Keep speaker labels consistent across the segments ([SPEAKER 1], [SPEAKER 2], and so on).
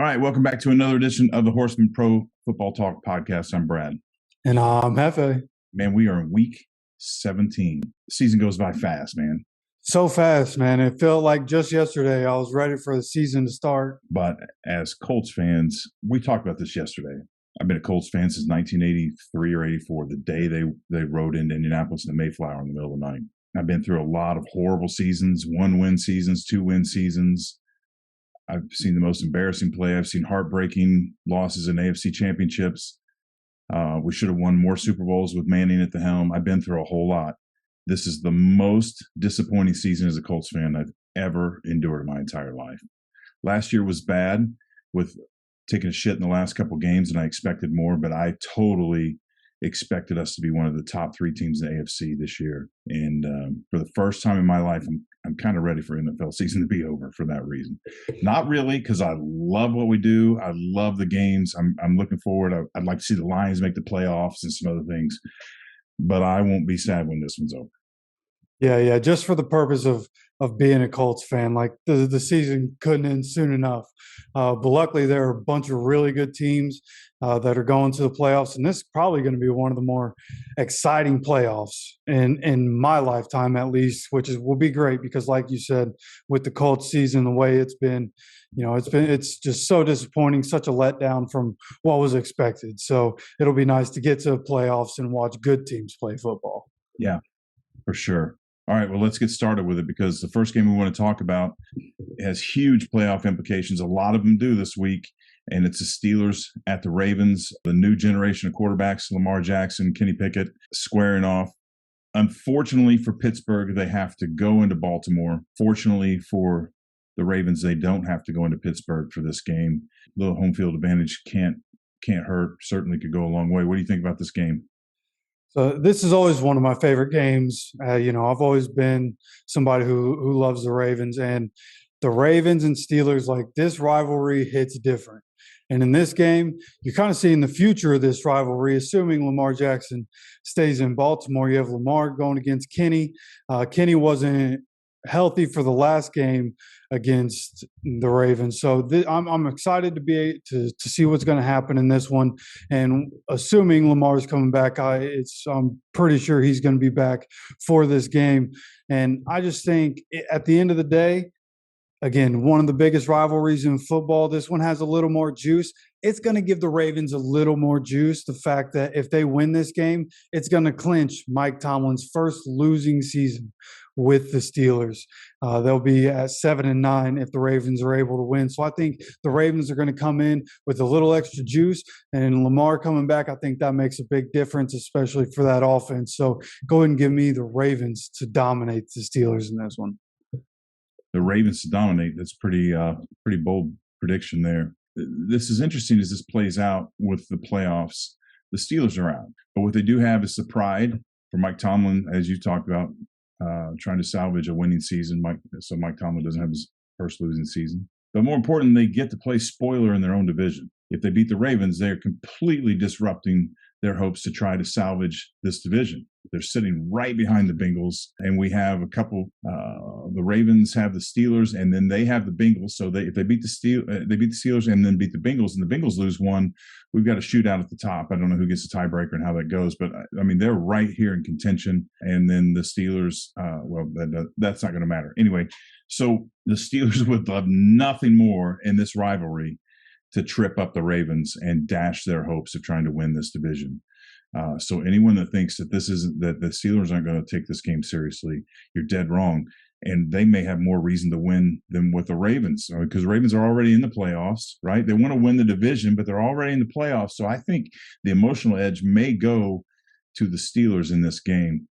[SPEAKER 1] All right, welcome back to another edition of the Horseman Pro Football Talk podcast. I'm Brad.
[SPEAKER 2] And I'm Hefe.
[SPEAKER 1] Man, we are in week 17. The season goes by fast, man.
[SPEAKER 2] So fast, man. It felt like just yesterday I was ready for the season to start.
[SPEAKER 1] But as Colts fans, we talked about this yesterday. I've been a Colts fan since 1983 or 84, the day they rode into Indianapolis in the Mayflower in the middle of the night. I've been through a lot of horrible seasons, 1-win seasons, 2-win seasons. I've seen the most embarrassing play. I've seen heartbreaking losses in AFC championships. We should have won more Super Bowls with Manning at the helm. I've been through a whole lot. This is the most disappointing season as a Colts fan I've ever endured in my entire life. Last year was bad with taking a shit in the last couple games, and I expected more, but I totally expected us to be one of the top three teams in the AFC this year. And for the first time in my life, I'm kind of ready for NFL season to be over for that reason. Not really, because I love what we do. I love the games. I'm looking forward. I'd like to see the Lions make the playoffs and some other things, but I won't be sad when this one's over.
[SPEAKER 2] Yeah. Just for the purpose of being a Colts fan, like the season couldn't end soon enough. But luckily, there are a bunch of really good teams that are going to the playoffs, and this is probably going to be one of the more exciting playoffs in my lifetime, at least. Will be great because, like you said, with the Colts season, the way it's been, it's just so disappointing, such a letdown from what was expected. So it'll be nice to get to the playoffs and watch good teams play football.
[SPEAKER 1] Yeah, for sure. All right, well, let's get started with it because the first game we want to talk about has huge playoff implications. A lot of them do this week, and it's the Steelers at the Ravens, the new generation of quarterbacks, Lamar Jackson, Kenny Pickett, squaring off. Unfortunately for Pittsburgh, they have to go into Baltimore. Fortunately for the Ravens, they don't have to go into Pittsburgh for this game. A little home field advantage can't hurt, certainly could go a long way. What do you think about this game?
[SPEAKER 2] So this is always one of my favorite games. I've always been somebody who loves the Ravens, and the Ravens and Steelers, like this rivalry hits different. And in this game, you're kind of seeing the future of this rivalry, assuming Lamar Jackson stays in Baltimore. You have Lamar going against Kenny. Kenny wasn't healthy for the last game against the Ravens. So I'm excited to see what's going to happen in this one. And assuming Lamar's coming back, I'm pretty sure he's going to be back for this game. And I just think at the end of the day, again, one of the biggest rivalries in football, this one has a little more juice. It's going to give the Ravens a little more juice. The fact that if they win this game, it's going to clinch Mike Tomlin's first losing season with the Steelers. They'll be at 7-9 if the Ravens are able to win. So I think the Ravens are going to come in with a little extra juice, and Lamar coming back, I think that makes a big difference, especially for that offense. So go ahead and give me the Ravens to dominate the Steelers in this one.
[SPEAKER 1] The Ravens to dominate. That's pretty bold prediction there. This is interesting as this plays out with the playoffs. The Steelers are out, but what they do have is the pride for Mike Tomlin, as you talked about, trying to salvage a winning season. So Mike Tomlin doesn't have his first losing season. But more important, they get to play spoiler in their own division. If they beat the Ravens, they're completely disrupting their hopes to try to salvage this division. They're sitting right behind the Bengals, and we have a couple. The Ravens have the Steelers, and then they have the Bengals. So if they beat the Steelers and then beat the Bengals, and the Bengals lose one, we've got a shootout at the top. I don't know who gets the tiebreaker and how that goes, but I mean they're right here in contention. And then the Steelers, that's not going to matter anyway. So the Steelers would love nothing more in this rivalry to trip up the Ravens and dash their hopes of trying to win this division. So anyone that thinks that that the Steelers aren't going to take this game seriously, you're dead wrong. And they may have more reason to win than with the Ravens, because the Ravens are already in the playoffs, right? They want to win the division, but they're already in the playoffs. So I think the emotional edge may go to the Steelers in this game.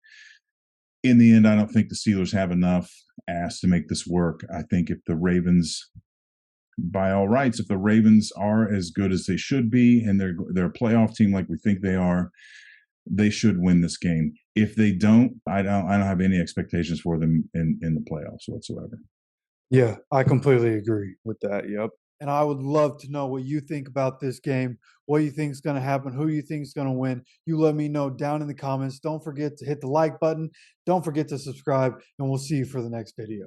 [SPEAKER 1] In the end, I don't think the Steelers have enough ass to make this work. I think if the Ravens, by all rights, if the Ravens are as good as they should be and they're a playoff team like we think they are, they should win this game. If they don't, I don't have any expectations for them in the playoffs whatsoever.
[SPEAKER 2] Yeah, I completely agree with that. Yep. And I would love to know what you think about this game, what you think is going to happen, who you think is going to win. You let me know down in the comments. Don't forget to hit the like button. Don't forget to subscribe, and we'll see you for the next video.